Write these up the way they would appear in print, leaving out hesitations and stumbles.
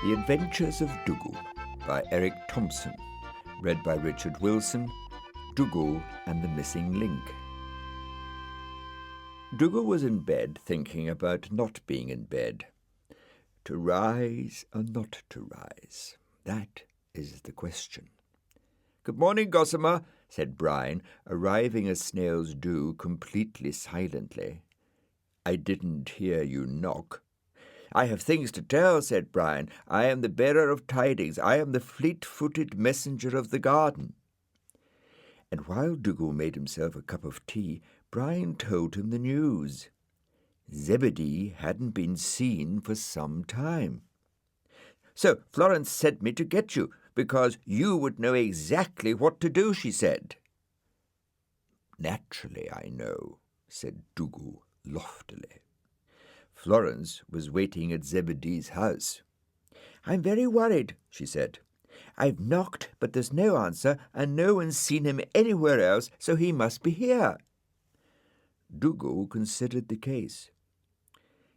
The Adventures of Dougal by Eric Thompson, read by Richard Wilson. Dougal and the Missing Link. Dougal was in bed thinking about not being in bed. To rise or not to rise, that is the question. "Good morning, Gossamer," said Brian, arriving as snails do, completely silently. "I didn't hear you knock." "I have things to tell," said Brian. "I am the bearer of tidings. I am the fleet-footed messenger of the garden." And while Dougal made himself a cup of tea, Brian told him the news. Zebedee hadn't been seen for some time. "So Florence sent me to get you, because you would know exactly what to do," she said. "Naturally I know," said Dougal loftily. Florence was waiting at Zebedee's house. "I'm very worried," she said. "I've knocked, but there's no answer, and no one's seen him anywhere else, so he must be here." Dougal considered the case.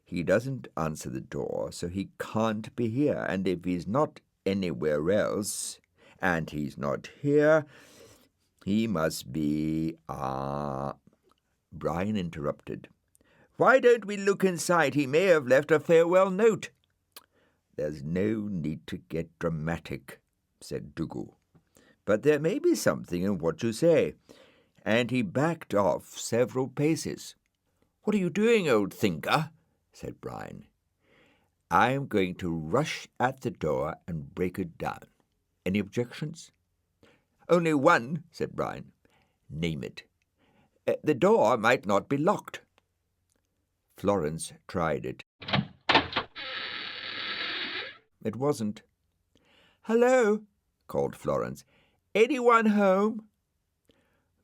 He doesn't answer the door, so he can't be here, and if he's not anywhere else, and he's not here, he must be... Brian interrupted. "Why don't we look inside? He may have left a farewell note." "There's no need to get dramatic," said Dougal. "But there may be something in what you say." And he backed off several paces. "What are you doing, old thinker?" said Brian. "I'm going to rush at the door and break it down. Any objections?" "Only one," said Brian. "Name it." "The door might not be locked." Florence tried it. It wasn't. "Hello," called Florence. "Anyone home?"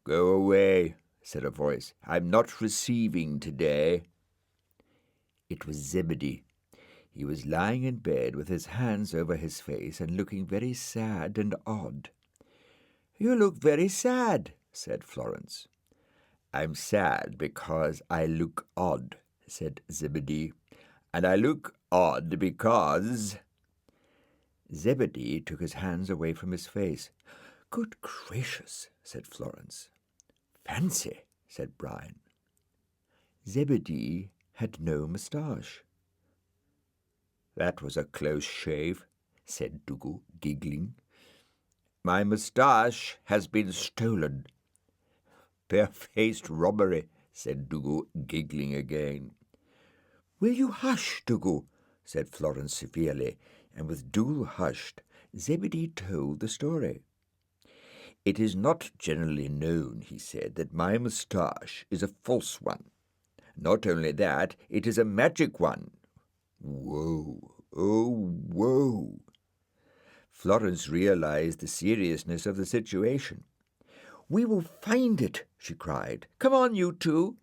"Go away," said a voice. "I'm not receiving today." It was Zebedee. He was lying in bed with his hands over his face and looking very sad and odd. "You look very sad," said Florence. "I'm sad because I look odd," said Zebedee. "And I look odd because—" Zebedee took his hands away from his face. "Good gracious," said Florence. "Fancy," said Brian. Zebedee had no moustache. "That was a close shave," said Dougal, giggling. "My moustache has been stolen." "Bare-faced robbery," said Dougal, giggling again. "Will you hush, Dougal?" said Florence severely, and with Dougal hushed, Zebedee told the story. "It is not generally known," he said, "that my moustache is a false one. Not only that, it is a magic one." Whoa, oh, whoa. Florence realized the seriousness of the situation. "We will find it," she cried. "Come on, you two."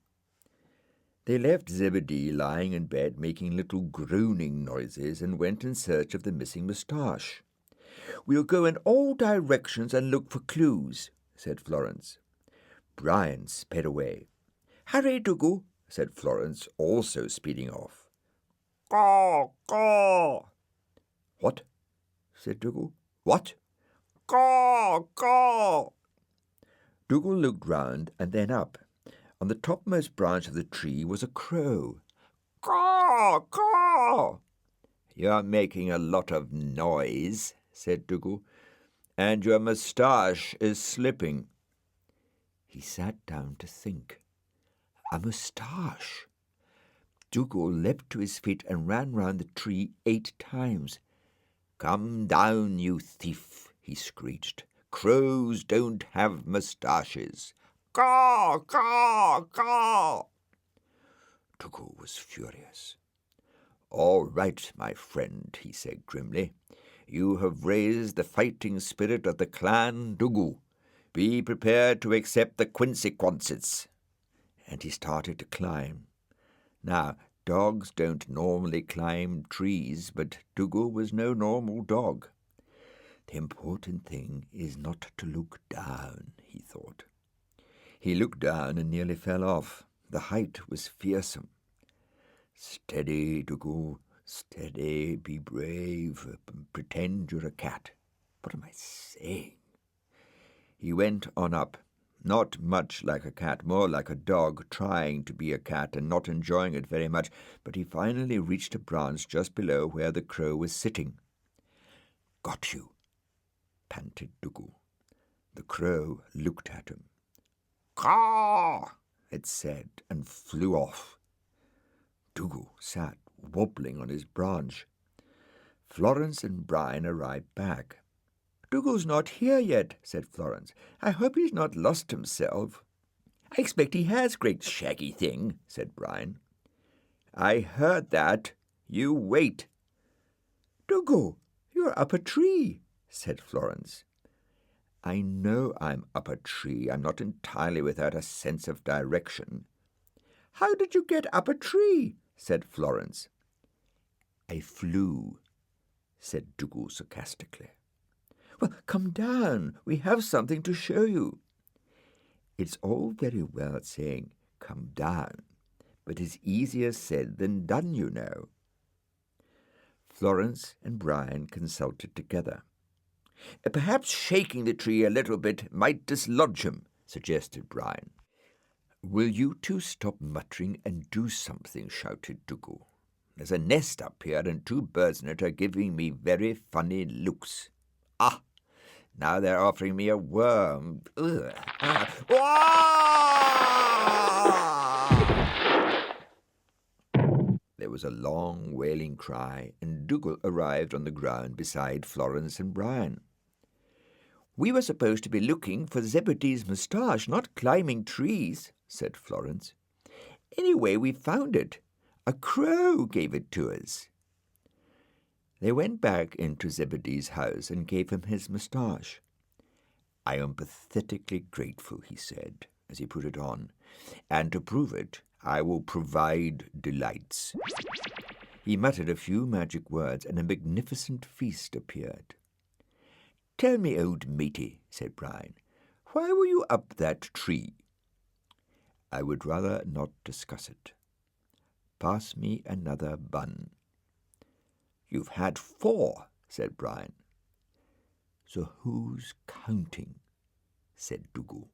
They left Zebedee lying in bed making little groaning noises and went in search of the missing moustache. "We'll go in all directions and look for clues," said Florence. Brian sped away. "Hurry, Dougal," said Florence, also speeding off. "Caw, caw." "What?" said Dougal. "What?" "Caw, caw." Dougal looked round and then up. On the topmost branch of the tree was a crow. "Caw, caw." "You're making a lot of noise," said Dougal, "and your moustache is slipping." He sat down to think. A moustache! Dougal leapt to his feet and ran round the tree 8 times. "Come down, you thief," he screeched. "Crows don't have moustaches." "Caw, caw, caw." Dougal was furious. "All right, my friend," he said grimly. "You have raised the fighting spirit of the clan Dougal. Be prepared to accept the consequences." And he started to climb. Now, dogs don't normally climb trees, but Dougal was no normal dog. The important thing is not to look down, he thought. He looked down and nearly fell off. The height was fearsome. "Steady, Dougal, Steady, be brave, pretend you're a cat. What am I saying? He went on up, not much like a cat, more like a dog, trying to be a cat and not enjoying it very much, but he finally reached a branch just below where the crow was sitting. "Got you," panted Dougal. The crow looked at him. "Caw!" it said, and flew off. Dougal sat wobbling on his branch. Florence and Brian arrived back. "Dougal's not here yet," said Florence. "I hope he's not lost himself." "I expect he has, great shaggy thing," said Brian. "I heard that. You wait." "Dougal, you're up a tree," said Florence. "I know I'm up a tree. I'm not entirely without a sense of direction." "How did you get up a tree?" said Florence. "I flew," said Dougal sarcastically. "Well, come down. We have something to show you." It's all very well saying, "Come down," but it's easier said than done, you know. Florence and Brian consulted together. "Perhaps shaking the tree a little bit might dislodge him," suggested Brian. "Will you two stop muttering and do something?" shouted Dougal. "There's a nest up here, and 2 birds in it are giving me very funny looks. Ah! Now they're offering me a worm. Ugh. Ah! There was a long wailing cry, and Dougal arrived on the ground beside Florence and Brian. "We were supposed to be looking for Zebedee's moustache, not climbing trees," said Florence. "Anyway, we found it. A crow gave it to us." They went back into Zebedee's house and gave him his moustache. "I am pathetically grateful," he said, as he put it on, "and to prove it, I will provide delights." He muttered a few magic words, and a magnificent feast appeared. "Tell me, old matey," said Brian, "why were you up that tree?" "I would rather not discuss it. Pass me another bun." "You've had 4, said Brian. "So who's counting?" said Dougal.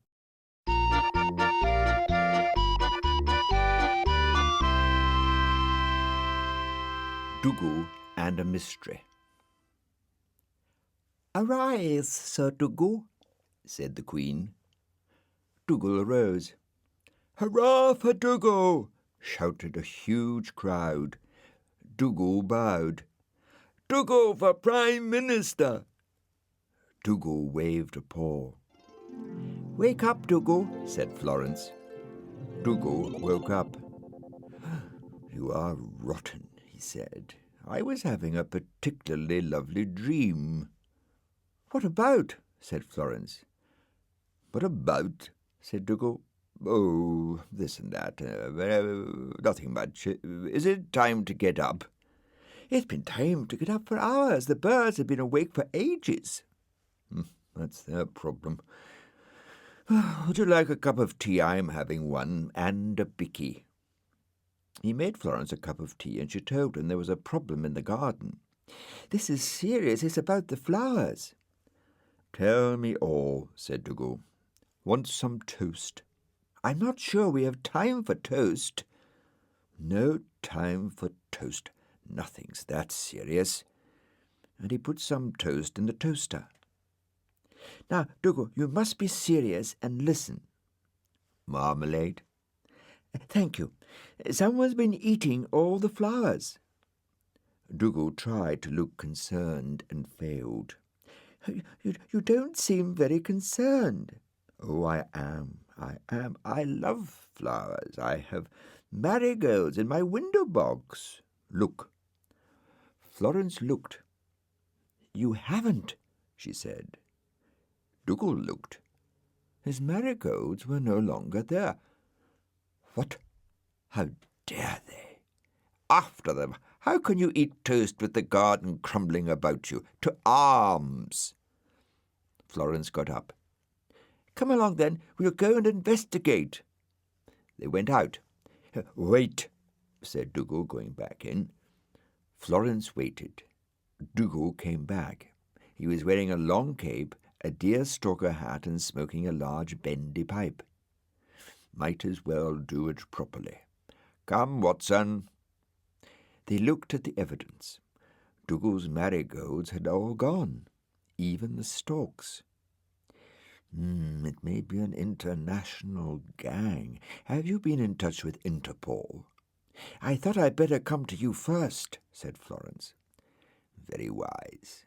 Dougal and a Mystery. "Arise, Sir Dougal," said the Queen. Dougal arose. "Hurrah for Dougal!" shouted a huge crowd. Dougal bowed. "Dougal for Prime Minister!" Dougal waved a paw. "Wake up, Dougal," said Florence. Dougal woke up. "You are rotten," he said. "I was having a particularly lovely dream." "What about?" said Florence. "What about?" said Dougal. "Oh, this and that. Nothing much. Is it time to get up?" "It's been time to get up for hours. The birds have been awake for ages." "That's their problem. Would you like a cup of tea? I'm having one, and a bicky." He made Florence a cup of tea, and she told him there was a problem in the garden. "This is serious. It's about the flowers." "Tell me all," said Dougal. "Want some toast?" "I'm not sure we have time for toast." "No time for toast. Nothing's that serious." And he put some toast in the toaster. "Now, Dougal, you must be serious and listen." "Marmalade?" "Thank you. Someone's been eating all the flowers." Dougal tried to look concerned and failed. You don't seem very concerned." "Oh, I am. I love flowers. I have marigolds in my window box. Look." Florence looked. "You haven't," she said. Dougal looked. His marigolds were no longer there. "What? How dare they? After them! How can you eat toast with the garden crumbling about you? To arms!" Florence got up. "Come along, then. We'll go and investigate." They went out. "Wait," said Dougal, going back in. Florence waited. Dougal came back. He was wearing a long cape, a deerstalker hat, and smoking a large bendy pipe. Might as well do it properly. "Come, Watson." They looked at the evidence. Dougal's marigolds had all gone, even the stalks. It may be an international gang. Have you been in touch with Interpol? "I thought I'd better come to you first," said Florence. Very wise.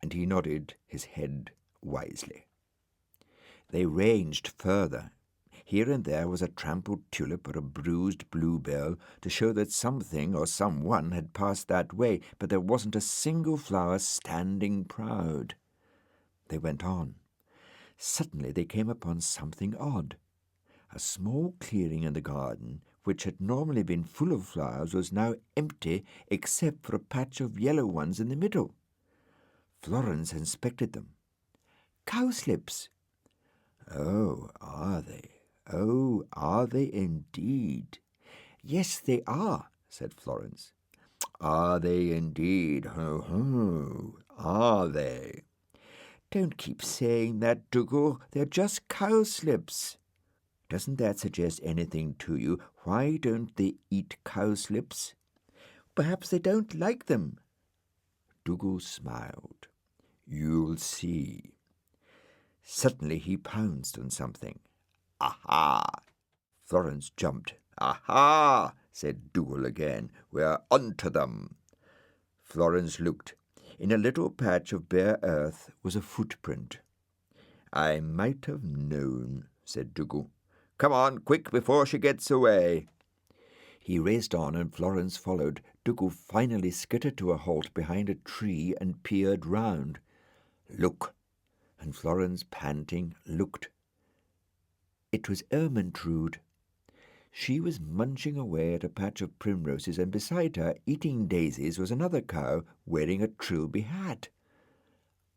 And he nodded his head wisely. They ranged further. Here and there was a trampled tulip or a bruised bluebell to show that something or someone had passed that way, but there wasn't a single flower standing proud. They went on. Suddenly they came upon something odd. A small clearing in the garden, which had normally been full of flowers, was now empty except for a patch of yellow ones in the middle. Florence inspected them. Cowslips. Oh, are they? Oh, are they indeed? Yes, they are, said Florence. Are they indeed? Ho, ho, are they? Don't keep saying that, Dougal. They're just cowslips. Doesn't that suggest anything to you? Why don't they eat cowslips? Perhaps they don't like them. Dougal smiled. You'll see. Suddenly he pounced on something. Aha! Florence jumped. Aha! Said Dougal again. We're onto them. Florence looked. In a little patch of bare earth was a footprint. I might have known, said Dougal. Come on, quick, before she gets away. He raced on, and Florence followed. Dougal finally skittered to a halt behind a tree and peered round. Look! And Florence, panting, looked. It was Ermyntrude. She was munching away at a patch of primroses, and beside her, eating daisies, was another cow wearing a trilby hat.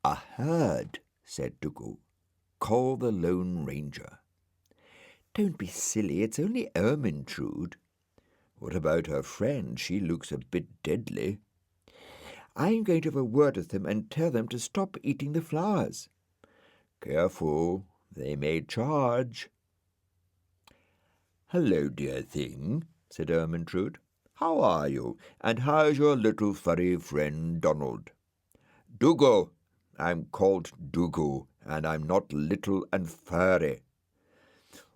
A herd, said Dougal. Call the Lone Ranger. Don't be silly, it's only Ermyntrude. What about her friend? She looks a bit deadly. I'm going to have a word with them and tell them to stop eating the flowers. Careful, they may charge. Hello, dear thing, said Ermyntrude. How are you, and how's your little furry friend Donald? Dougal. I'm called Dougal, and I'm not little and furry.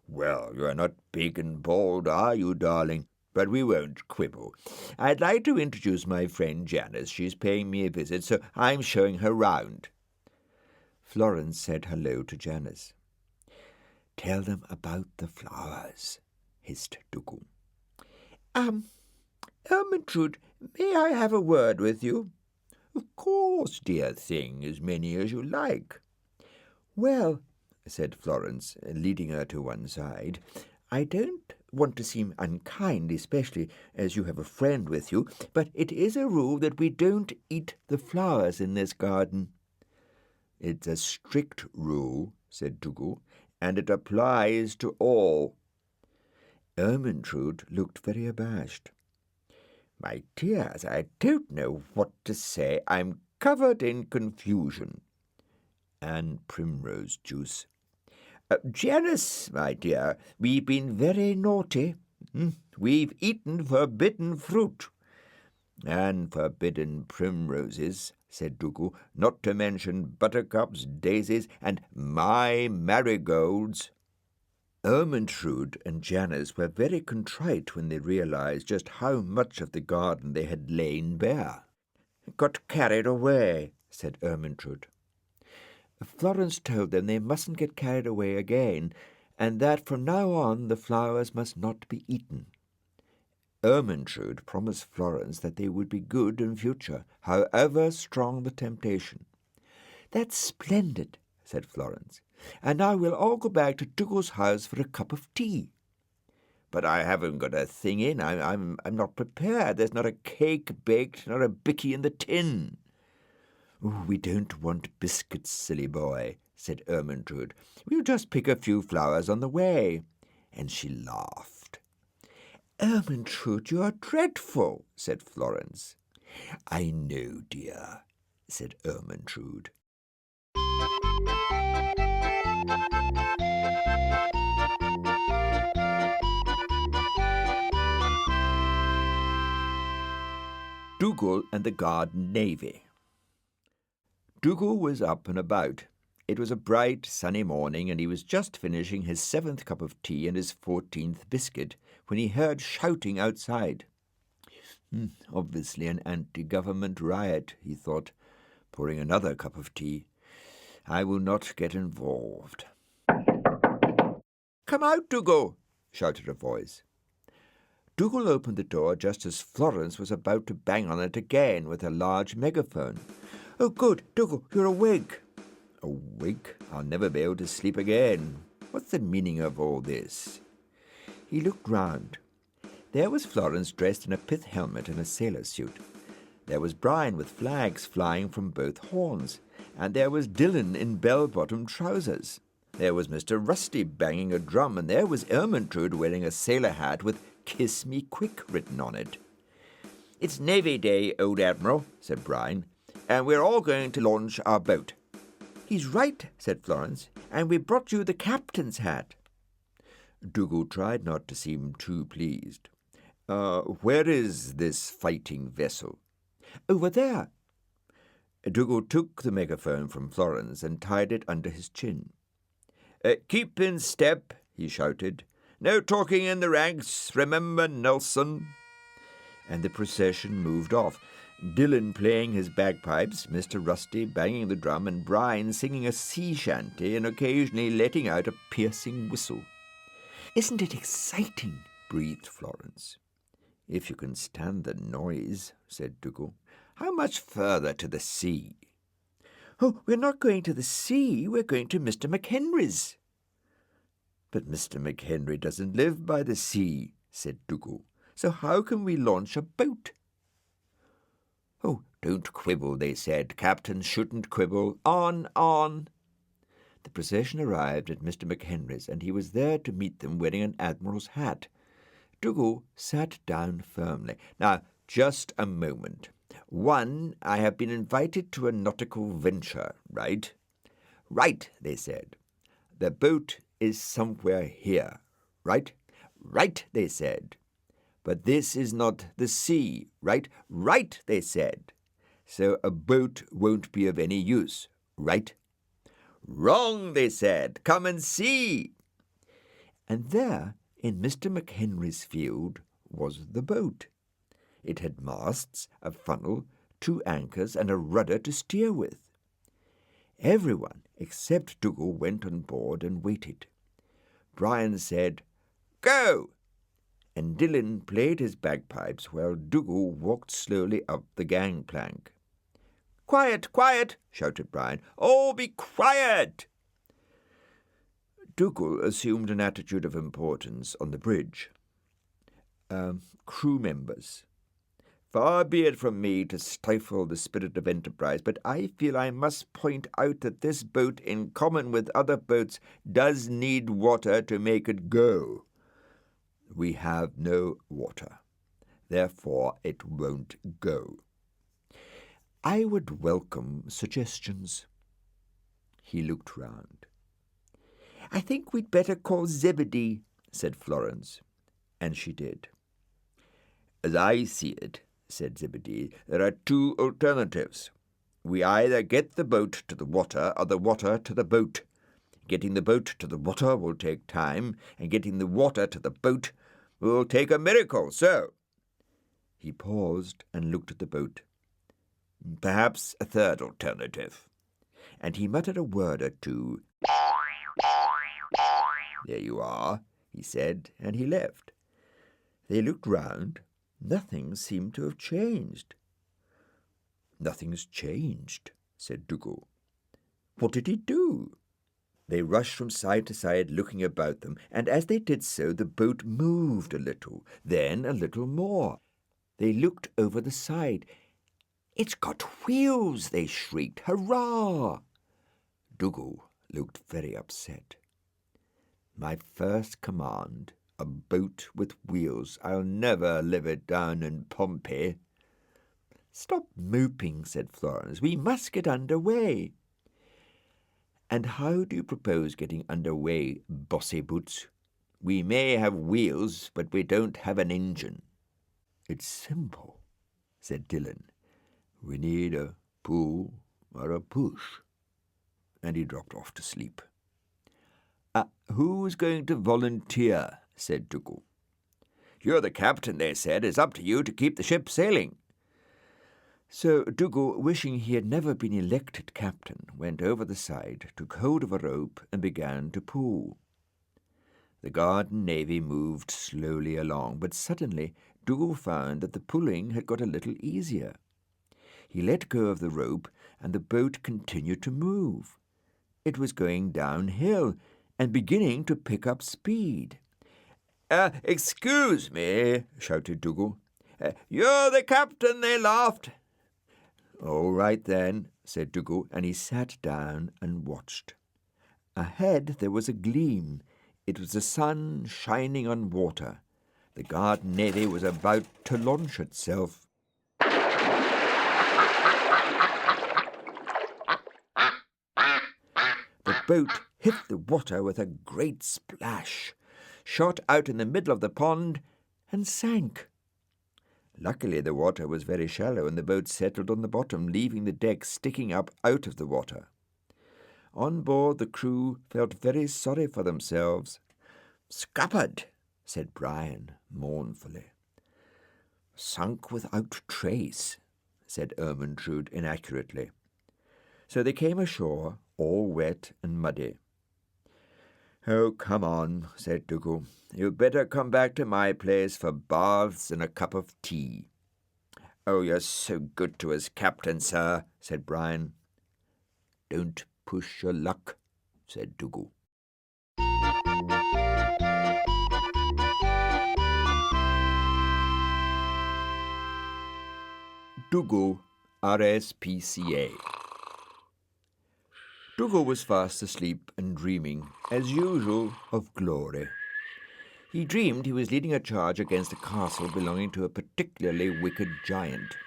Well, you're not big and bald, are you, darling? But we won't quibble. I'd like to introduce my friend Janice. She's paying me a visit, so I'm showing her round. Florence said hello to Janice. Tell them about the flowers, hissed Dougal. Ermyntrude, may I have a word with you? Of course, dear thing, as many as you like. Well, said Florence, leading her to one side, I don't want to seem unkind, especially as you have a friend with you, but it is a rule that we don't eat the flowers in this garden. It's a strict rule, said Dougal, and it applies to all. Ermyntrude looked very abashed. My dears, I don't know what to say. I'm covered in confusion. And primrose juice. Janice, my dear, we've been very naughty. We've eaten forbidden fruit. And forbidden primroses, said Dougal, not to mention buttercups, daisies, and my marigolds. Ermyntrude and Janice were very contrite when they realized just how much of the garden they had lain bare. Got carried away, said Ermyntrude. Florence told them they mustn't get carried away again, and that from now on the flowers must not be eaten. Ermyntrude promised Florence that they would be good in future, however strong the temptation. That's splendid, said Florence. And now we'll all go back to Dougal's house for a cup of tea. But I haven't got a thing in. I'm not prepared. There's not a cake baked, not a bicky in the tin. Oh, we don't want biscuits, silly boy, said Ermyntrude. We'll just pick a few flowers on the way. And she laughed. Ermyntrude, you're dreadful, said Florence. "I know, dear," said Ermentrude. Dougal and the Garden Navy. Dougal was up and about. It was a bright, sunny morning, and he was just finishing his 7th cup of tea and his 14th biscuit when he heard shouting outside. Obviously an anti-government riot, he thought, pouring another cup of tea. I will not get involved. "Come out, Dougal," shouted a voice. Dougal opened the door just as Florence was about to bang on it again with a large megaphone. "Oh, good, Dougal, you're awake." "Awake? I'll never be able to sleep again. What's the meaning of all this?" He looked round. There was Florence dressed in a pith helmet and a sailor suit. There was Brian with flags flying from both horns, and there was Dylan in bell-bottom trousers. There was Mr. Rusty banging a drum, and there was Ermentrude wearing a sailor hat with "Kiss Me Quick" written on it. "It's Navy Day, old Admiral," said Brian, "and we're all going to launch our boat." "He's right," said Florence, "and we brought you the captain's hat." Dougal tried not to seem too pleased. Where is this fighting vessel?" "Over there." Dougal took the megaphone from Florence and tied it under his chin. "Keep in step," he shouted. "No talking in the ranks, remember Nelson." And the procession moved off, Dylan playing his bagpipes, Mr. Rusty banging the drum, and Brian singing a sea shanty and occasionally letting out a piercing whistle. "Isn't it exciting?" breathed Florence. "If you can stand the noise," said Dougal. "How much further to the sea?" "Oh, we're not going to the sea. We're going to Mr. McHenry's." "But Mr. McHenry doesn't live by the sea," said Dougal. "So how can we launch a boat?" "Oh, don't quibble," they said. "Captains shouldn't quibble. On, on." The procession arrived at Mr. McHenry's, and he was there to meet them wearing an admiral's hat. Dougal sat down firmly. "Now, just a moment. One, I have been invited to a nautical venture, right?" "Right," they said. "The boat is somewhere here, right?" "Right," they said. "But this is not the sea, right?" "Right," they said. "So a boat won't be of any use, right?" "Wrong," they said. "Come and see." And there, in Mr. McHenry's field, was the boat. It had masts, a funnel, 2 anchors, and a rudder to steer with. Everyone except Dougal went on board and waited. Brian said, "Go!" and Dylan played his bagpipes while Dougal walked slowly up the gangplank. "Quiet, quiet!" shouted Brian. "All be quiet!" Dougal assumed an attitude of importance on the bridge. "Crew members, far be it from me to stifle the spirit of enterprise, but I feel I must point out that this boat, in common with other boats, does need water to make it go. We have no water. Therefore it won't go. I would welcome suggestions." He looked round. "I think we'd better call Zebedee," said Florence, and she did. "As I see it," said Zebedee, "there are 2 alternatives. We either get the boat to the water or the water to the boat. Getting the boat to the water will take time, and getting the water to the boat will take a miracle, so—" He paused and looked at the boat. "Perhaps a 3rd alternative." And he muttered a word or two. "There you are," he said, and he left. They looked round. Nothing seemed to have changed. "Nothing's changed," said Dougal. "What did he do?" They rushed from side to side, looking about them, and as they did so the boat moved a little, then a little more. They looked over the side. "It's got wheels!" they shrieked. "Hurrah!" Dougal looked very upset. "My first command, a boat with wheels. I'll never live it down in Pompey." "Stop moping," said Florence. "We must get under way." "And how do you propose getting under way, Bossy Boots? We may have wheels, but we don't have an engine." "It's simple," said Dylan. "We need a pull or a push." And he dropped off to sleep. "Who's going to volunteer?" said Dougal. "You're the captain," they said. "It's up to you to keep the ship sailing." So Dougal, wishing he had never been elected captain, went over the side, took hold of a rope, and began to pull. The Garden Navy moved slowly along, but suddenly Dougal found that the pulling had got a little easier. He let go of the rope, and the boat continued to move. It was going downhill and beginning to pick up speed. "Excuse me," shouted Dougal. "You're the captain," they laughed. "All right then," said Dougal, and he sat down and watched. Ahead there was a gleam. It was the sun shining on water. The Garden Navy was about to launch itself. The boat hit the water with a great splash, shot out in the middle of the pond, and sank. Luckily the water was very shallow, and the boat settled on the bottom, leaving the deck sticking up out of the water. On board, the crew felt very sorry for themselves. "Scuppered," said Brian mournfully. "Sunk without trace," said Ermyntrude inaccurately. So they came ashore, all wet and muddy. "Oh, come on," said Dougal. "You'd better come back to my place for baths and a cup of tea." "Oh, you're so good to us, Captain, sir," said Brian. "Don't push your luck," said Dougal. Dougal, RSPCA. Dougal was fast asleep and dreaming, as usual, of glory. He dreamed he was leading a charge against a castle belonging to a particularly wicked giant.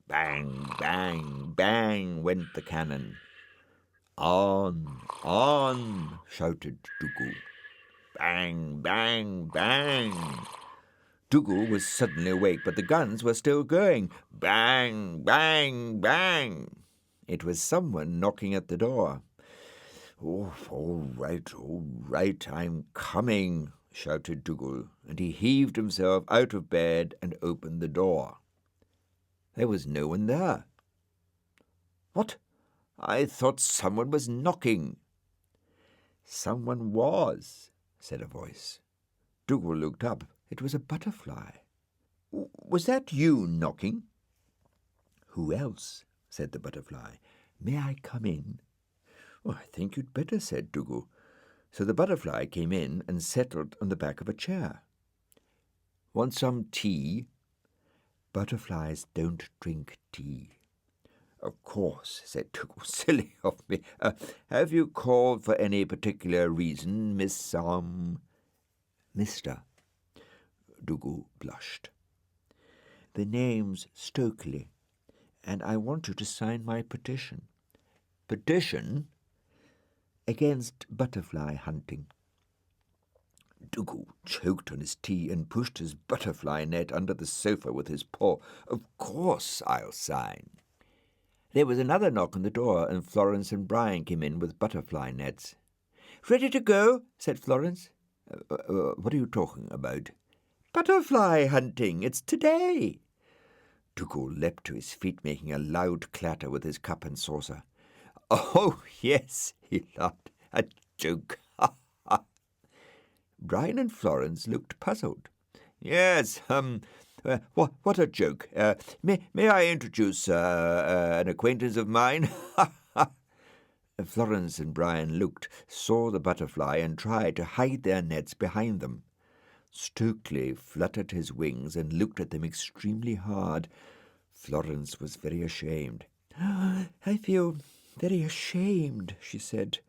Bang, bang, bang went the cannon. On, shouted Dougal. Bang, bang, bang. Dougal was suddenly awake, but the guns were still going. Bang, bang, bang. It was someone knocking at the door. "Oh, all right, I'm coming," shouted Dougal, and he heaved himself out of bed and opened the door. There was no one there. "What? I thought someone was knocking." "Someone was," said a voice. Dougal looked up. It was a butterfly. "Was that you knocking?" "Who else?" said the butterfly. "May I come in?" "Oh, I think you'd better," said Dougal. So the butterfly came in and settled on the back of a chair. "Want some tea?" "Butterflies don't drink tea." "Of course," said Dougal. "Silly of me. Have you called for any particular reason, Mister?" Dougal blushed. "The name's Stokely, and I want you to sign my petition." "Petition?" "Against butterfly hunting." Dougal choked on his tea and pushed his butterfly net under the sofa with his paw. "Of course I'll sign." There was another knock on the door, and Florence and Brian came in with butterfly nets. "Ready to go?" said Florence. What are you talking about?" "Butterfly hunting. It's today." Dougal leapt to his feet, making a loud clatter with his cup and saucer. "Oh, yes," he laughed. "A joke. Ha, ha." Brian and Florence looked puzzled. "Yes, what a joke. May I introduce an acquaintance of mine?" Florence and Brian looked, saw the butterfly, and tried to hide their nets behind them. Stokely fluttered his wings and looked at them extremely hard. Florence was very ashamed. "I feel very ashamed," she said.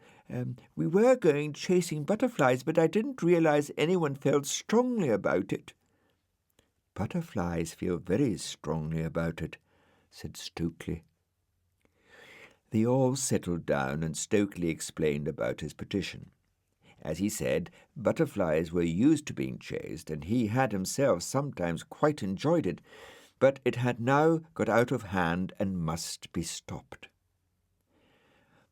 We were going chasing butterflies, but I didn't realize anyone felt strongly about it." "Butterflies feel very strongly about it," said Stokely. They all settled down, and Stokely explained about his petition. As he said, butterflies were used to being chased, and he had himself sometimes quite enjoyed it, but it had now got out of hand and must be stopped.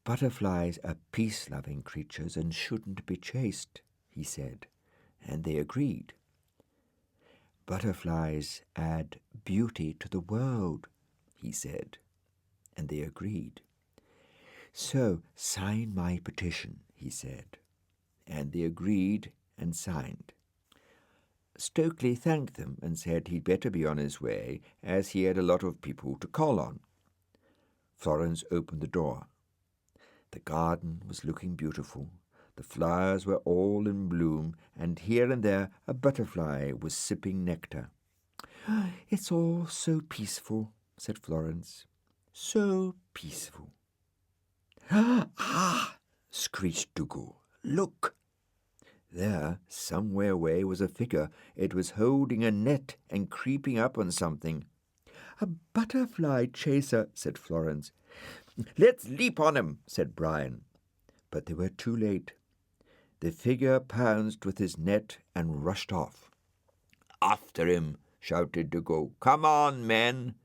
Butterflies are peace-loving creatures and shouldn't be chased, he said, and they agreed. Butterflies add beauty to the world, he said, and they agreed. So sign my petition, he said, and they agreed and signed. Stokely thanked them and said he'd better be on his way, as he had a lot of people to call on. Florence opened the door. The garden was looking beautiful. The flowers were all in bloom, and here and there a butterfly was sipping nectar. "It's all so peaceful," said Florence. "So peaceful." "Ah!" screeched Dougal. "Look!" There, somewhere away, was a figure. It was holding a net and creeping up on something. "A butterfly chaser," said Florence. "Let's leap on him," said Brian. But they were too late. The figure pounced with his net and rushed off. "After him," shouted Dougal. "Come on, men."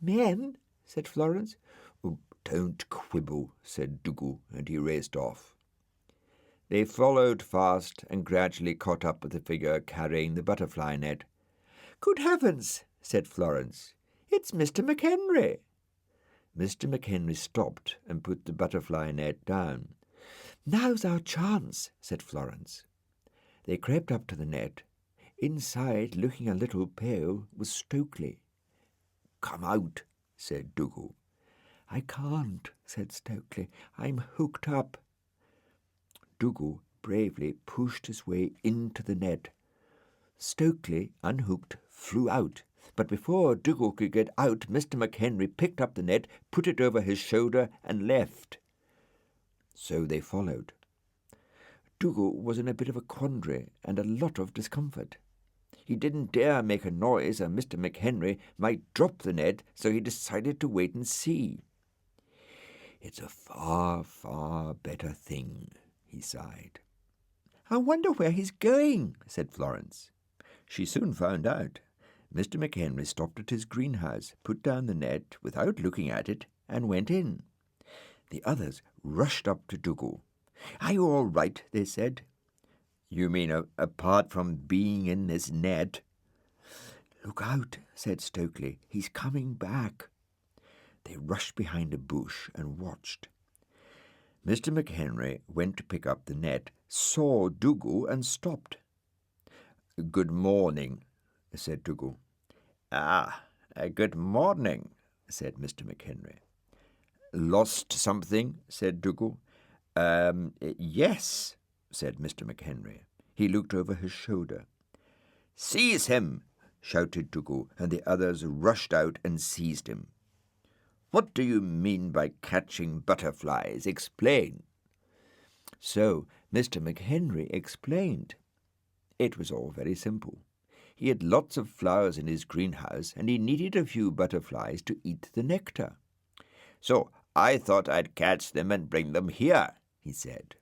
"Men?" said Florence. "Oh, don't quibble," said Dougal, and he raced off. They followed fast and gradually caught up with the figure carrying the butterfly net. "Good heavens," said Florence. "It's Mr. McHenry." Mr. McHenry stopped and put the butterfly net down. "Now's our chance," said Florence. They crept up to the net. Inside, looking a little pale, was Stokely. "Come out," said Dougal. "I can't," said Stokely. "I'm hooked up." Dougal bravely pushed his way into the net. Stokely, unhooked, flew out, but before Dougal could get out, Mr. McHenry picked up the net, put it over his shoulder, and left. So they followed. Dougal was in a bit of a quandary and a lot of discomfort. He didn't dare make a noise, or Mr. McHenry might drop the net, so he decided to wait and see. "It's a far, far better thing," he sighed. "I wonder where he's going," said Florence. She soon found out. Mr. McHenry stopped at his greenhouse, put down the net without looking at it, and went in. The others rushed up to Dougal. "Are you all right?" they said. "You mean apart from being in this net?" "Look out," said Stokely. "He's coming back." They rushed behind a bush and watched. Mr. McHenry went to pick up the net, saw Dougal, and stopped. "Good morning," said Dougal. Good morning," said Mr. McHenry. "Lost something?" said Dougal. Yes," said Mr. McHenry. He looked over his shoulder. "Seize him!" shouted Dougal, and the others rushed out and seized him. "What do you mean by catching butterflies? Explain." So Mr. McHenry explained. It was all very simple. He had lots of flowers in his greenhouse, and he needed a few butterflies to eat the nectar. "So I thought I'd catch them and bring them here," he said.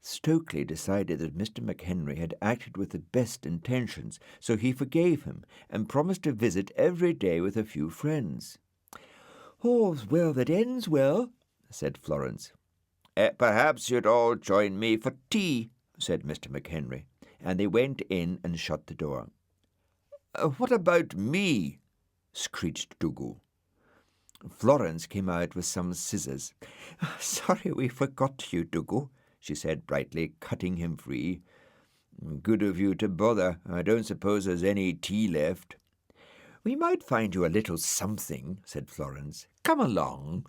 Stokely decided that Mr. McHenry had acted with the best intentions, so he forgave him and promised to visit every day with a few friends. "All's well that ends well," said Florence. "Perhaps you'd all join me for tea," said Mr. McHenry, and they went in and shut the door. "What about me?" screeched Dougal. Florence came out with some scissors. "Sorry we forgot you, Dougal," she said brightly, cutting him free. "Good of you to bother. I don't suppose there's any tea left." "We might find you a little something," said Florence. "Come along."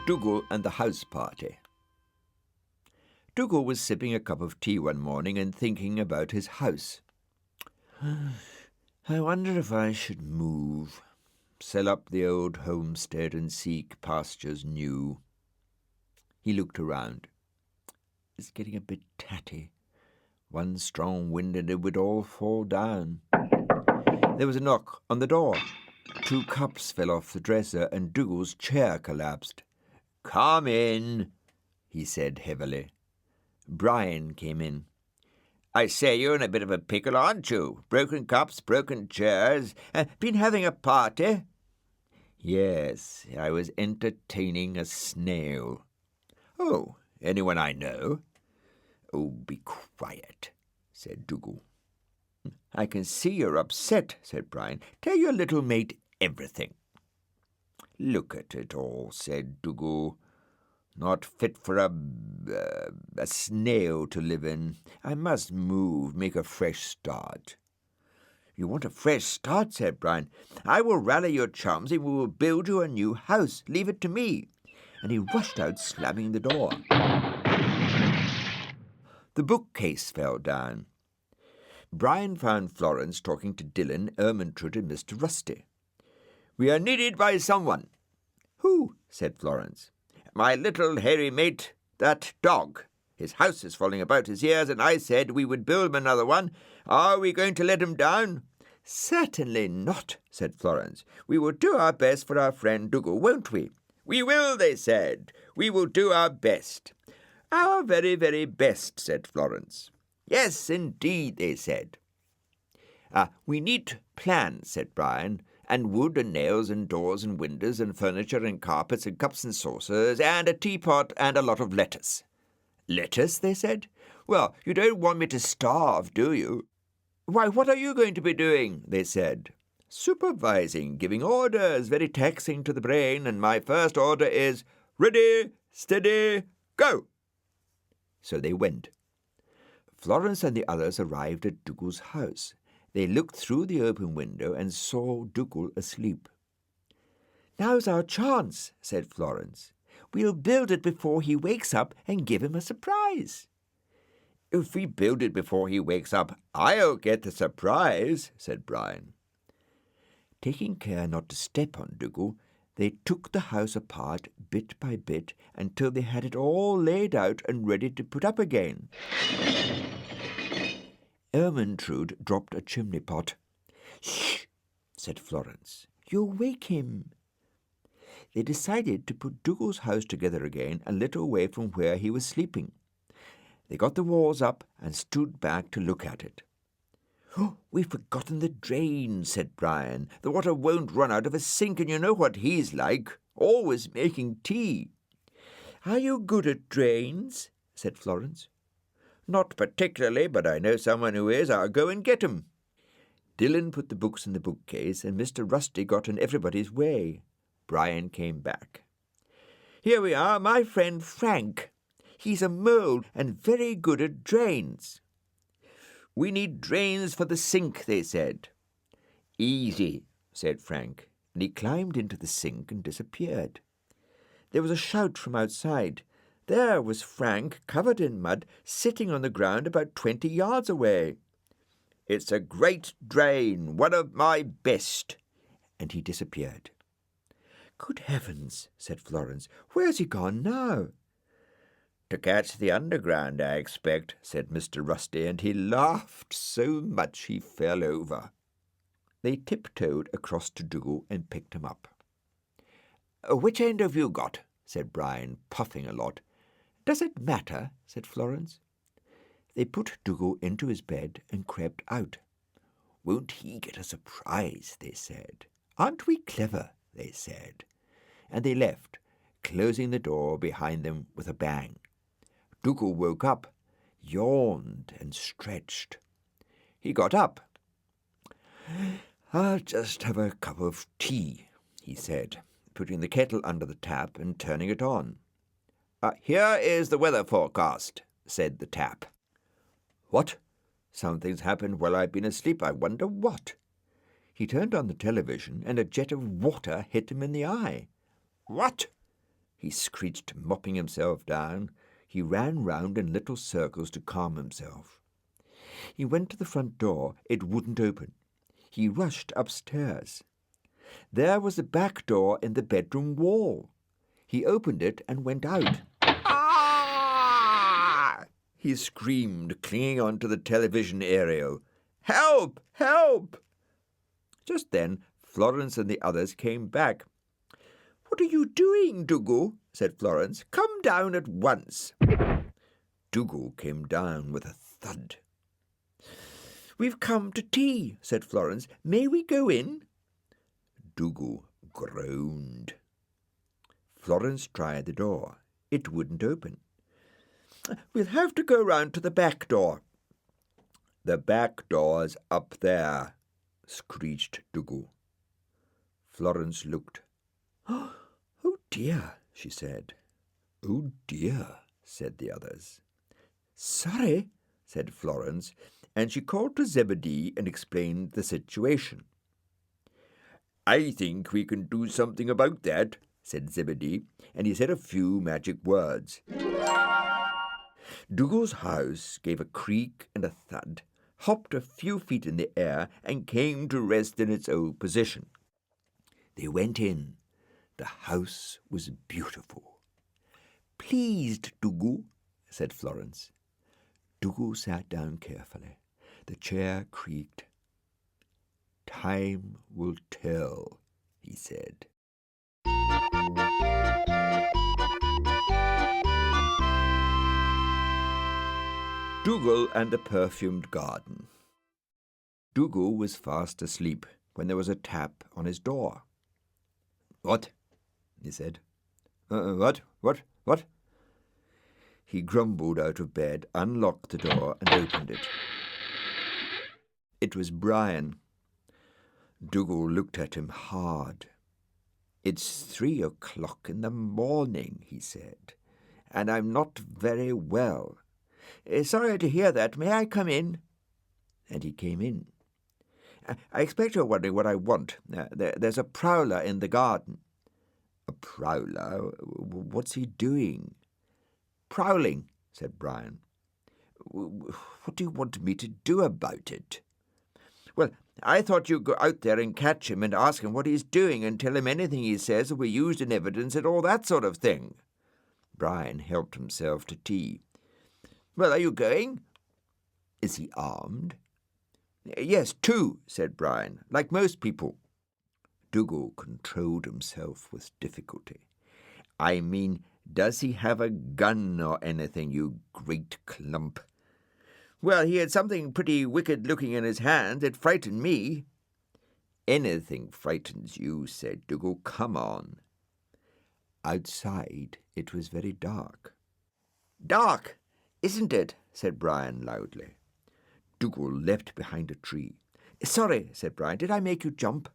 Dougal and the House Party. Dougal was sipping a cup of tea one morning and thinking about his house. I wonder if I should move, sell up the old homestead and seek pastures new. He looked around. It's getting a bit tatty. One strong wind and it would all fall down. There was a knock on the door. 2 cups fell off the dresser and Dougal's chair collapsed. "Come in," he said heavily. Brian came in. "I say, you're in a bit of a pickle, aren't you? Broken cups, broken chairs. Been having a party?" "Yes, I was entertaining a snail." "Oh, anyone I know?" "Oh, be quiet," said Dougal. "I can see you're upset," said Brian. "Tell your little mate everything." "Look at it all," said Dougal. "Not fit for a snail to live in. I must move, make a fresh start." "You want a fresh start," said Brian. "I will rally your chums and we will build you a new house. Leave it to me." And he rushed out, slamming the door. The bookcase fell down. Brian found Florence talking to Dylan, Ermyntrude, and Mr. Rusty. "We are needed by someone." "Who?" said Florence. "My little hairy mate, that dog. His house is falling about his ears, and I said we would build him another one. Are we going to let him down?" "Certainly not," said Florence. "We will do our best for our friend Dougal, won't we?" "We will," they said. "We will do our best." "Our very, very best," said Florence. "Yes, indeed," they said. "We need plans," said Brian, "and wood and nails and doors and windows and furniture and carpets and cups and saucers and a teapot and a lot of lettuce." "Lettuce?" they said. "Well, you don't want me to starve, do you?" "Why, what are you going to be doing?" they said. "Supervising, giving orders, very taxing to the brain, and my first order is, 'Ready, steady, go!'" So they went. Florence and the others arrived at Dougal's house. They looked through the open window and saw Dougal asleep. "Now's our chance," said Florence. "We'll build it before he wakes up and give him a surprise." "If we build it before he wakes up, I'll get the surprise," said Brian. Taking care not to step on Dougal, they took the house apart bit by bit until they had it all laid out and ready to put up again. Ermyntrude dropped a chimney pot. "Shh," said Florence. "You'll wake him." They decided to put Dougal's house together again a little way from where he was sleeping. They got the walls up and stood back to look at it. "Oh, we've forgotten the drain," said Brian. "The water won't run out of a sink, and you know what he's like, always making tea." "Are you good at drains?" said Florence. "Not particularly, but I know someone who is. I'll go and get him." Dylan put the books in the bookcase, and Mr. Rusty got in everybody's way. Brian came back. "Here we are, my friend Frank. He's a mole and very good at drains." "We need drains for the sink," they said. "Easy," said Frank, and he climbed into the sink and disappeared. There was a shout from outside. There was Frank, covered in mud, sitting on the ground about 20 yards away. "It's a great drain, one of my best," and he disappeared. "Good heavens," said Florence. "Where's he gone now?" "To catch the underground, I expect," said Mr. Rusty, and he laughed so much he fell over. They tiptoed across to Dougal and picked him up. "Which end have you got?" said Brian, puffing a lot. "Does it matter?" said Florence. They put Dougal into his bed and crept out. "Won't he get a surprise?" they said. "Aren't we clever?" they said. And they left, closing the door behind them with a bang. Dougal woke up, yawned and stretched. He got up. "I'll just have a cup of tea," he said, putting the kettle under the tap and turning it on. "Here is the weather forecast," said the tap. "What? Something's happened while I've been asleep. I wonder what." He turned on the television, and a jet of water hit him in the eye. "What?" he screeched, mopping himself down. He ran round in little circles to calm himself. He went to the front door. It wouldn't open. He rushed upstairs. There was a back door in the bedroom wall. He opened it and went out. "Ah!" he screamed, clinging onto the television aerial. "Help! Help!" Just then, Florence and the others came back. "What are you doing, Dougal?" said Florence. "Come down at once." Dougal came down with a thud. "We've come to tea," said Florence. "May we go in?" Dougal groaned. Florence tried the door. It wouldn't open. "We'll have to go round to the back door." "The back door's up there," screeched Dougal. Florence looked. "Oh dear," she said. "Oh dear," said the others. "Sorry," said Florence, and she called to Zebedee and explained the situation. "I think we can do something about that," said Zebedee, and he said a few magic words. Dougal's house gave a creak and a thud, hopped a few feet in the air, and came to rest in its old position. They went in. The house was beautiful. "Pleased, Dougal," said Florence. Dougal sat down carefully. The chair creaked. "Time will tell," he said. Dougal and the Perfumed Garden. Dougal was fast asleep when there was a tap on his door. "What?" he said. What? He grumbled out of bed, unlocked the door, and opened it. It was Brian. Dougal looked at him hard. "It's 3 o'clock in the morning," he said, "and I'm not very well. Sorry to hear that. May I come in?" And he came in. "I expect you're wondering what I want. There's a prowler in the garden." "A prowler? What's he doing?" "Prowling," said Brian. "What do you want me to do about it?" "Well, I thought you'd go out there and catch him and ask him what he's doing and tell him anything he says will be used in evidence and all that sort of thing." Brian helped himself to tea. "Well, are you going?" "Is he armed?" "Yes, 2, said Brian, "like most people." Dougal controlled himself with difficulty. "I mean, does he have a gun or anything, you great clump?" "Well, he had something pretty wicked-looking in his hand. It frightened me." "Anything frightens you," said Dougal. "Come on." Outside it was very dark. "Dark, isn't it?" said Brian loudly. Dougal leapt behind a tree. "Sorry," said Brian. "Did I make you jump?"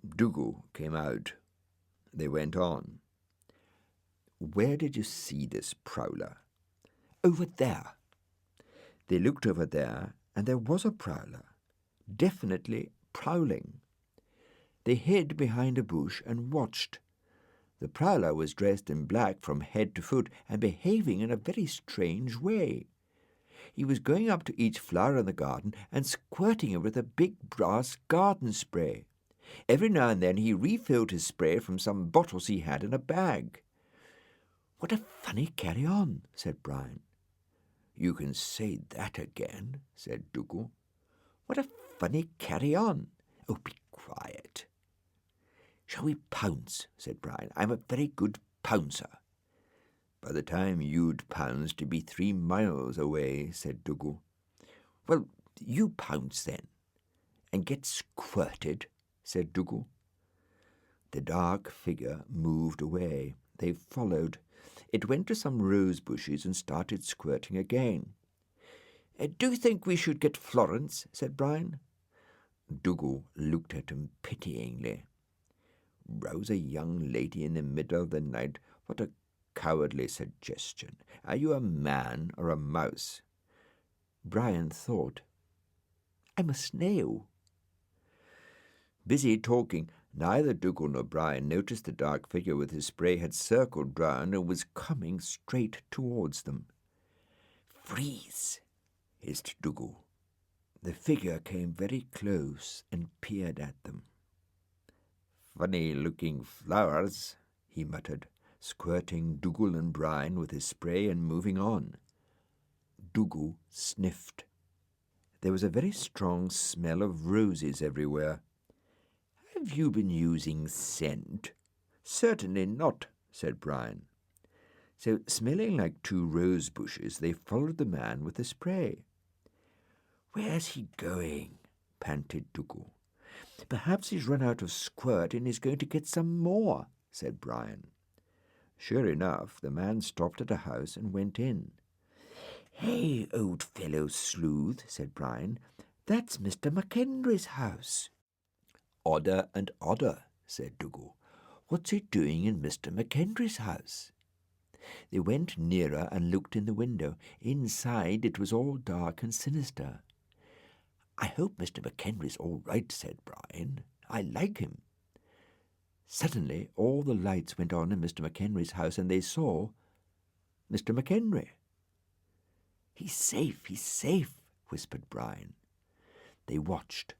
Dougal came out. They went on. "Where did you see this prowler?" "Over there." They looked over there, and there was a prowler, definitely prowling. They hid behind a bush and watched. The prowler was dressed in black from head to foot and behaving in a very strange way. He was going up to each flower in the garden and squirting it with a big brass garden spray. Every now and then he refilled his spray from some bottles he had in a bag. "What a funny carry-on," said Brian. "You can say that again," said Dougal. "What a funny carry-on." "Oh, be quiet." "Shall we pounce?" said Brian. "I'm a very good pouncer." "By the time you'd pounce to be 3 miles away," said Dougal. "Well, you pounce then." "And get squirted," said Dougal. The dark figure moved away. They followed. It went to some rose bushes and started squirting again. "Do you think we should get Florence?" said Brian. Dougal looked at him pityingly. "Rouse a young lady in the middle of the night? What a cowardly suggestion. Are you a man or a mouse?" Brian thought. "I'm a snail." Busy talking, neither Dougal nor Brian noticed the dark figure with his spray had circled round and was coming straight towards them. "Freeze!" hissed Dougal. The figure came very close and peered at them. "Funny-looking flowers," he muttered, squirting Dougal and Brian with his spray and moving on. Dougal sniffed. There was a very strong smell of roses everywhere. "Have you been using scent?" "Certainly not," said Brian. So, smelling like two rose bushes, they followed the man with the spray. "Where's he going?" panted Dougal. "Perhaps he's run out of squirt and is going to get some more," said Brian. Sure enough, the man stopped at a house and went in. "Hey, old fellow sleuth," said Brian, "that's Mr. McHenry's house." "Odder and odder," said Dougal. "What's he doing in Mr. McHenry's house?" They went nearer and looked in the window. Inside it was all dark and sinister. "I hope Mr. McHenry's all right," said Brian. "I like him." Suddenly all the lights went on in Mr. McHenry's house, and they saw Mr. McHenry. He's safe," whispered Brian. They watched.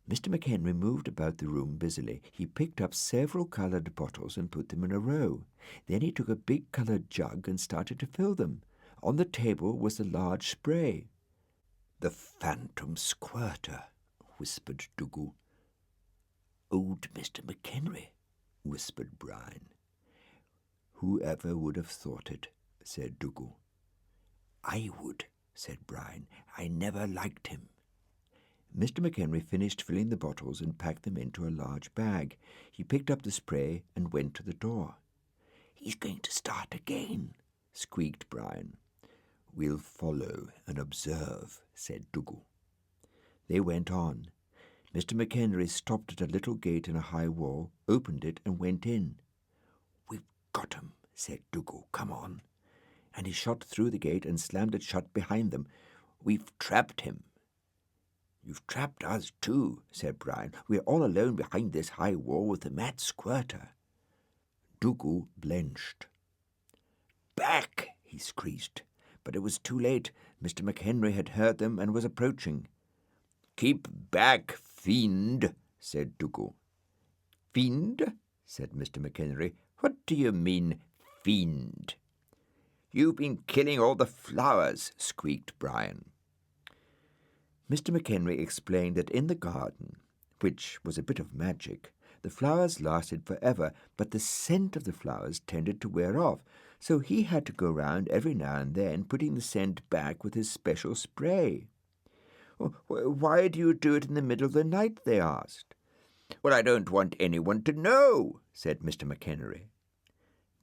Mr. McHenry moved about the room busily. He picked up several coloured bottles and put them in a row. Then he took a big coloured jug and started to fill them. On the table was the large spray. "The phantom squirter," whispered Dougal. "Old Mr. McHenry," whispered Brian. "Whoever would have thought it," said Dougal. "I would," said Brian. "I never liked him." Mr. McHenry finished filling the bottles and packed them into a large bag. He picked up the spray and went to the door. "He's going to start again," squeaked Brian. "We'll follow and observe," said Dougal. They went on. Mr. McHenry stopped at a little gate in a high wall, opened it, and went in. "We've got 'em," said Dougal. "Come on." And he shot through the gate and slammed it shut behind them. "We've trapped him." "You've trapped us too," said Brian. "We're all alone behind this high wall with the mad squirter." Dougal blenched. "Back!" he screeched. But it was too late. Mr. McHenry had heard them and was approaching. "Keep back, fiend," said Dougal. "Fiend?" said Mr. McHenry. "What do you mean, fiend?" "You've been killing all the flowers," squeaked Brian. Mr. McHenry explained that in the garden, which was a bit of magic, the flowers lasted forever, but the scent of the flowers tended to wear off, so he had to go round every now and then putting the scent back with his special spray. "Why do you do it in the middle of the night?" they asked. "Well, I don't want anyone to know," said Mr. McHenry.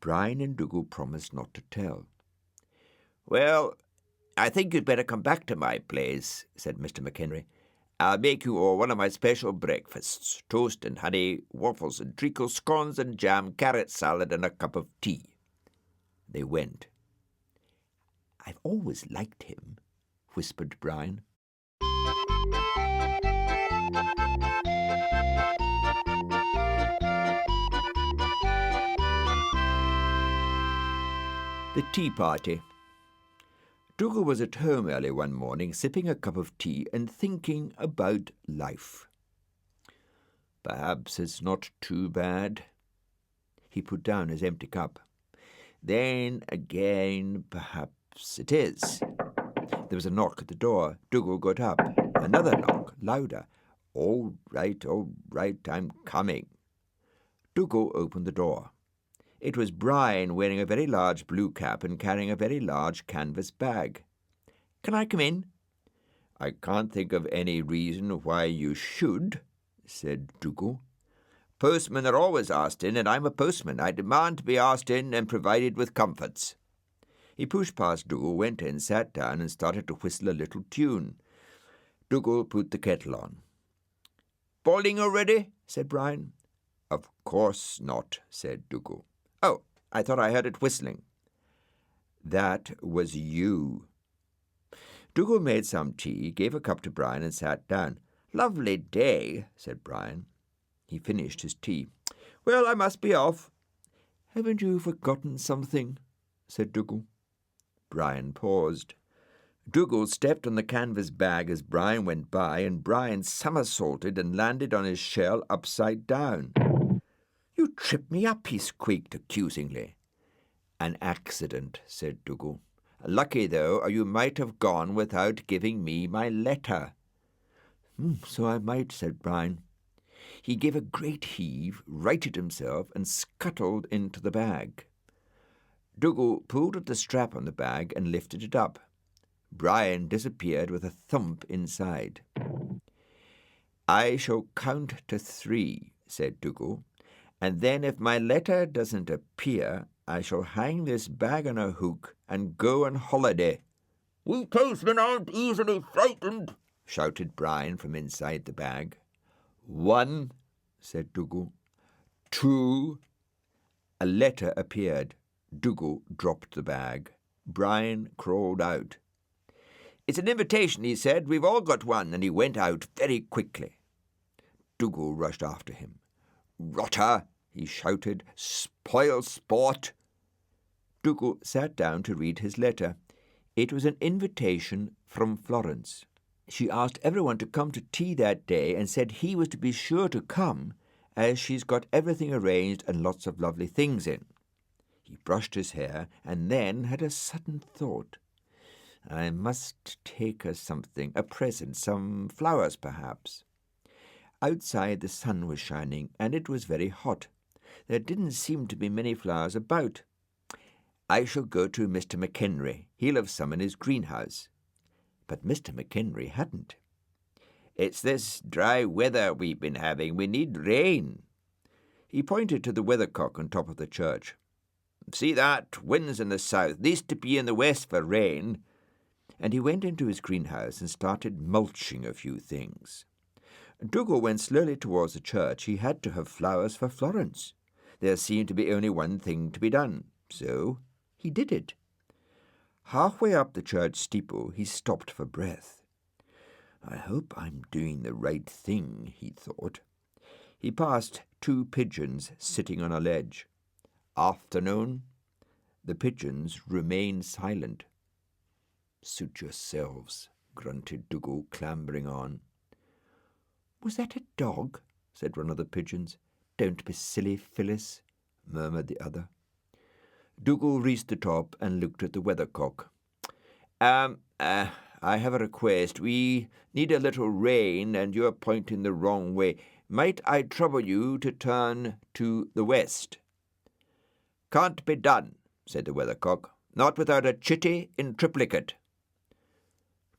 Brian and Dougal promised not to tell. "Well, I think you'd better come back to my place," said Mr. McHenry. "I'll make you all one of my special breakfasts, toast and honey, waffles and treacle, scones and jam, carrot salad and a cup of tea." They went. "I've always liked him," whispered Brian. The Tea Party. Dougal was at home early one morning, sipping a cup of tea and thinking about life. "Perhaps it's not too bad." He put down his empty cup. "Then again, perhaps it is." There was a knock at the door. Dougal got up. Another knock, louder. All right, I'm coming." Dougal opened the door. It was Brian, wearing a very large blue cap and carrying a very large canvas bag. "Can I come in?" "I can't think of any reason why you should," said Dougal. "Postmen are always asked in, and I'm a postman. I demand to be asked in and provided with comforts." He pushed past Dougal, went in, sat down, and started to whistle a little tune. Dougal put the kettle on. "Boiling already?" said Brian. "Of course not," said Dougal. "Oh, I thought I heard it whistling." "That was you." Dougal made some tea, gave a cup to Brian, and sat down. "Lovely day," said Brian. He finished his tea. "Well, I must be off." "Haven't you forgotten something?" said Dougal. Brian paused. Dougal stepped on the canvas bag as Brian went by, and Brian somersaulted and landed on his shell upside down. "You tripped me up," he squeaked accusingly. "An accident," said Dougal. "Lucky, though, or you might have gone without giving me my letter." "So I might," said Brian. He gave a great heave, righted himself, and scuttled into the bag. Dougal pulled at the strap on the bag and lifted it up. Brian disappeared with a thump inside. "I shall count to 3, said Dougal, "and then if my letter doesn't appear, I shall hang this bag on a hook and go on holiday." "We postmen aren't easily frightened," shouted Brian from inside the bag. 1, said Dougal. 2. A letter appeared. Dougal dropped the bag. Brian crawled out. "It's an invitation," he said. "We've all got one," and he went out very quickly. Dougal rushed after him. "Rotter!" he shouted. "Spoil sport!" Dougal sat down to read his letter. It was an invitation from Florence. She asked everyone to come to tea that day and said he was to be sure to come, as she's got everything arranged and lots of lovely things in. He brushed his hair and then had a sudden thought. "I must take her something, a present, some flowers perhaps." Outside the sun was shining and it was very hot. There didn't seem to be many flowers about. "I shall go to Mr. McHenry. He'll have some in his greenhouse." But Mr. McHenry hadn't. "It's this dry weather we've been having. We need rain." He pointed to the weathercock on top of the church. "See that? Wind's in the south. Needs to be in the west for rain." And he went into his greenhouse and started mulching a few things. Dougal went slowly towards the church. He had to have flowers for Florence. There seemed to be only one thing to be done, so he did it. Halfway up the church steeple, he stopped for breath. "I hope I'm doing the right thing," he thought. He passed 2 pigeons sitting on a ledge. "Afternoon." The pigeons remained silent. "Suit yourselves," grunted Dougal, clambering on. "Was that a dog?" said one of the pigeons. "Don't be silly, Phyllis," murmured the other. Dougal reached the top and looked at the weathercock. I have a request. We need a little rain, and you're pointing the wrong way. Might I trouble you to turn to the west?" "Can't be done," said the weathercock. "Not without a chitty in triplicate."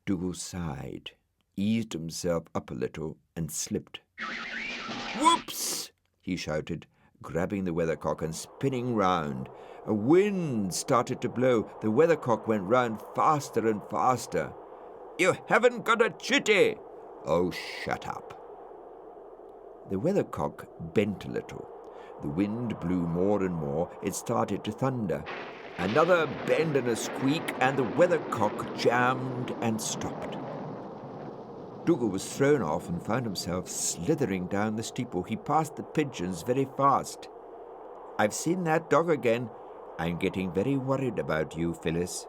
Dougal sighed, eased himself up a little, and slipped. "Whoops!" he shouted, grabbing the weathercock and spinning round. A wind started to blow. The weathercock went round faster and faster. "You haven't got a chitty!" "Oh, shut up." The weathercock bent a little. The wind blew more and more. It started to thunder. Another bend and a squeak, and the weathercock jammed and stopped. Dougal was thrown off and found himself slithering down the steeple. He passed the pigeons very fast. "I've seen that dog again. I'm getting very worried about you, Phyllis."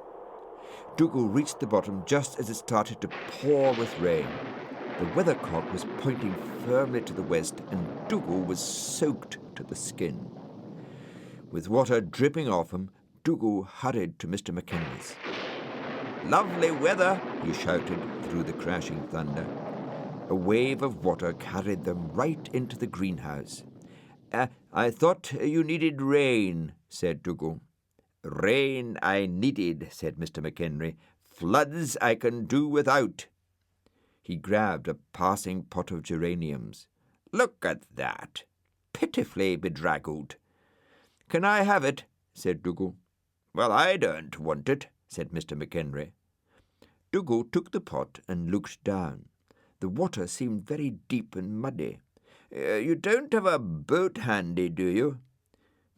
Dougal reached the bottom just as it started to pour with rain. The weathercock was pointing firmly to the west, and Dougal was soaked to the skin. With water dripping off him, Dougal hurried to Mr. McHenry's. "Lovely weather," he shouted through the crashing thunder. A wave of water carried them right into the greenhouse. I thought you needed rain," said Dougal. "Rain I needed," said Mr. McHenry. "Floods I can do without." He grabbed a passing pot of geraniums. "Look at that! Pitifully bedraggled." "Can I have it?" said Dougal. "Well, I don't want it," said Mr. McHenry. Dougal took the pot and looked down. The water seemed very deep and muddy. "You don't have a boat handy, do you?"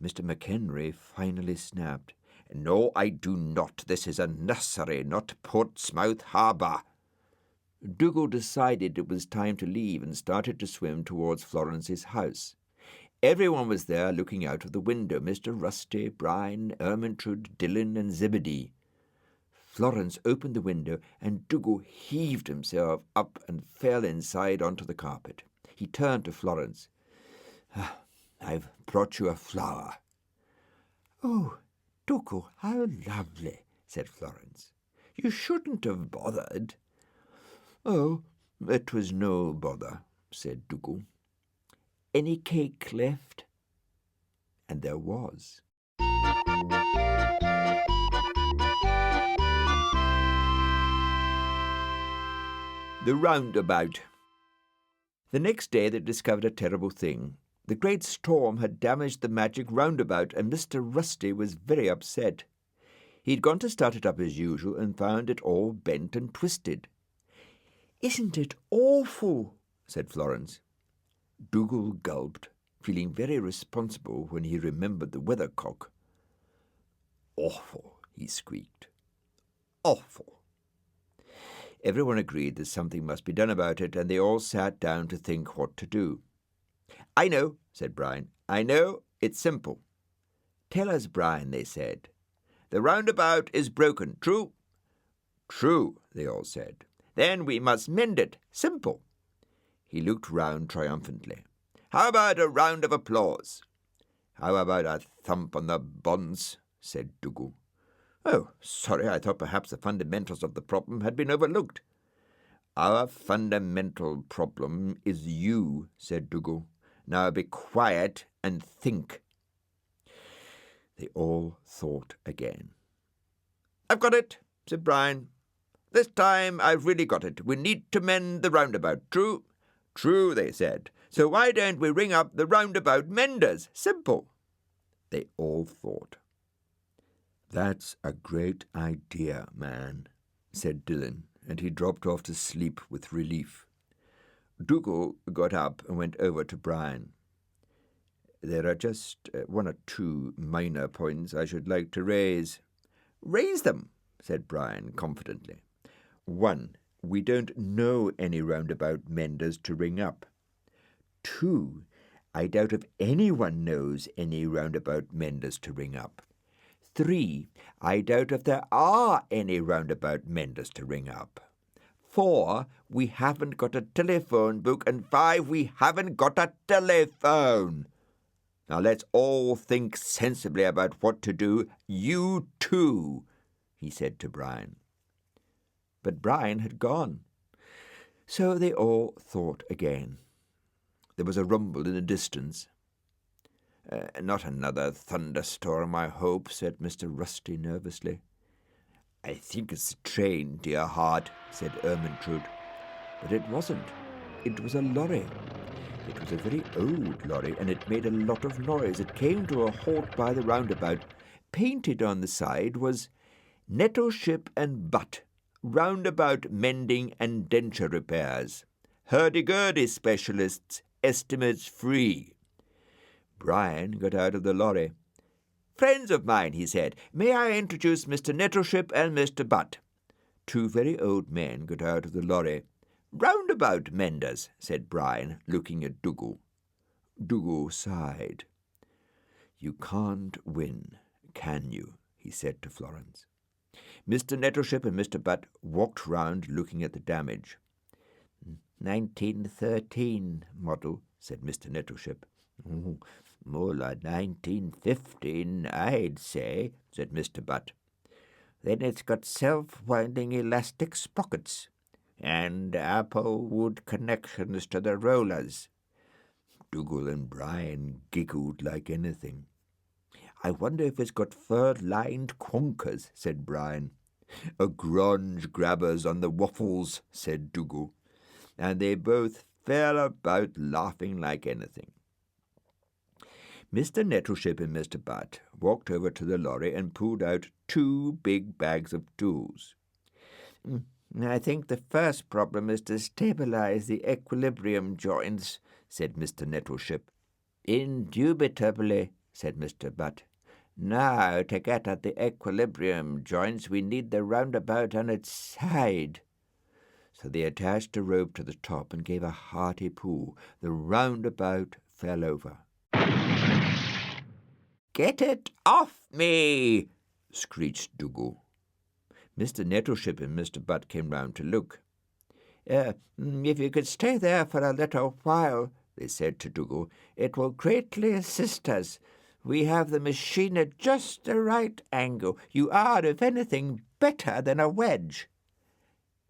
Mr. McHenry finally snapped. "No, I do not. This is a nursery, not Portsmouth Harbour." Dougal decided it was time to leave and started to swim towards Florence's house. Everyone was there looking out of the window. Mr. Rusty, Brian, Ermintrude, Dillon and Zebedee. Florence opened the window, and Dougal heaved himself up and fell inside onto the carpet. He turned to Florence. "I've brought you a flower." "Oh, Dougal, how lovely," said Florence. "You shouldn't have bothered." "Oh, it was no bother," said Dougal. "Any cake left?" And there was. The Roundabout. The next day they discovered a terrible thing. The great storm had damaged the magic roundabout, and Mr. Rusty was very upset. He'd gone to start it up as usual and found it all bent and twisted. "Isn't it awful?" said Florence. Dougal gulped, feeling very responsible when he remembered the weathercock. "Awful," he squeaked. "Awful." Everyone agreed that something must be done about it, and they all sat down to think what to do. "I know," said Brian. "I know. It's simple." "Tell us, Brian," they said. "The roundabout is broken. True?" "True," they all said. "Then we must mend it. Simple." He looked round triumphantly. "How about a round of applause?" "How about a thump on the bonds?" said Dougal. "Oh, sorry, I thought perhaps the fundamentals of the problem had been overlooked." "Our fundamental problem is you," said Dougal. "Now be quiet and think." They all thought again. "I've got it," said Brian. "This time I've really got it. We need to mend the roundabout. True?" "True," they said. "So why don't we ring up the roundabout menders? Simple." They all thought. "That's a great idea, man," said Dylan, and he dropped off to sleep with relief. Dougal got up and went over to Brian. "There are just one or two minor points I should like to raise." "Raise them," said Brian confidently. 1. We don't know any roundabout menders to ring up. 2. I doubt if anyone knows any roundabout menders to ring up. 3. I doubt if there are any roundabout menders to ring up. 4. We haven't got a telephone book. And 5. We haven't got a telephone. Now let's all think sensibly about what to do. You too," he said to Brian. But Brian had gone. So they all thought again. There was a rumble in the distance. "Not another thunderstorm, I hope," said Mr. Rusty nervously. "I think it's the train, dear heart," said Ermintrude. But it wasn't. It was a lorry. It was a very old lorry, and it made a lot of noise. It came to a halt by the roundabout. Painted on the side was "Nettleship and Butt, Roundabout Mending and Denture Repairs. Hurdy-gurdy specialists, estimates free." Brian got out of the lorry. "Friends of mine," he said, "may I introduce Mr. Nettleship and Mr. Butt?" 2 very old men got out of the lorry. "Roundabout menders," said Brian, looking at Dougal. Dougal sighed. "You can't win, can you?" he said to Florence. Mr. Nettleship and Mr. Butt walked round looking at the damage. 1913 model," said Mr. Nettleship. "More like 1915, I'd say," said Mr. Butt. "Then it's got self-winding elastic sprockets and apple wood connections to the rollers." Dougal and Brian giggled like anything. "I wonder if it's got fur-lined quonkers," said Brian. "A grunge grabbers on the waffles," said Dougal. And they both fell about laughing like anything. Mr. Nettleship and Mr. Butt walked over to the lorry and pulled out 2 big bags of tools. "I think the first problem is to stabilize the equilibrium joints," said Mr. Nettleship. "Indubitably," said Mr. Butt. "Now, to get at the equilibrium joints, we need the roundabout on its side." So they attached a rope to the top and gave a hearty pull. The roundabout fell over. "Get it off me!" screeched Dougal. Mr. Nettleship and Mr. Butt came round to look. If you could stay there for a little while, they said to Dougal, it will greatly assist us. We have the machine at just the right angle. You are, if anything, better than a wedge.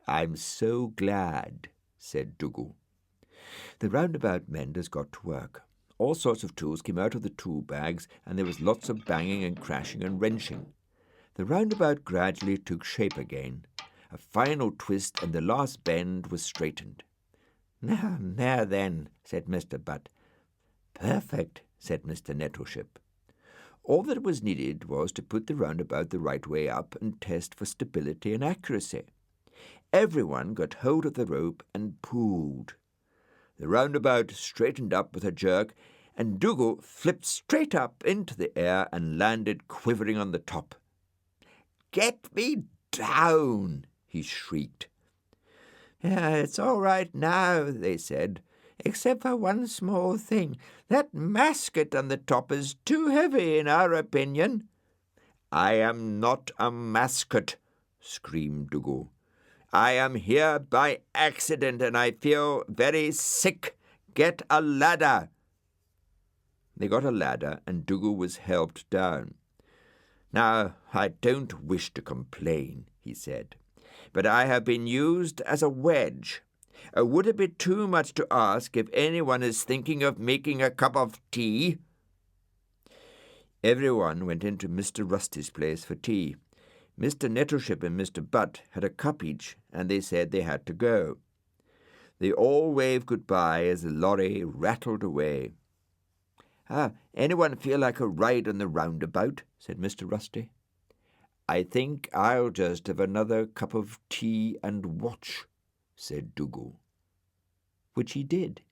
I'm so glad, said Dougal. The Roundabout menders got to work. All sorts of tools came out of the tool bags, and there was lots of banging and crashing and wrenching. The Roundabout gradually took shape again. A final twist, and the last bend was straightened. Now then, said Mr. Butt. Perfect, said Mr. Nettleship. All that was needed was to put the Roundabout the right way up and test for stability and accuracy. Everyone got hold of the rope and pulled. The Roundabout straightened up with a jerk, and Dougal flipped straight up into the air and landed quivering on the top. "Get me down!" he shrieked. "It's all right now," they said, "except for one small thing. That masket on the top is too heavy, in our opinion." "I am not a mascot," screamed Dougal. "I am here by accident, and I feel very sick. Get a ladder." They got a ladder, and Dougal was helped down. "Now, I don't wish to complain," he said, "but I have been used as a wedge. Would it be too much to ask if anyone is thinking of making a cup of tea?" Everyone went into Mr. Rusty's place for tea. Mr. Nettleship and Mr. Butt had a cup each, and they said they had to go. They all waved goodbye as the lorry rattled away. "Anyone feel like a ride on the Roundabout?" said Mr. Rusty. "I think I'll just have another cup of tea and watch," said Dougal. Which he did.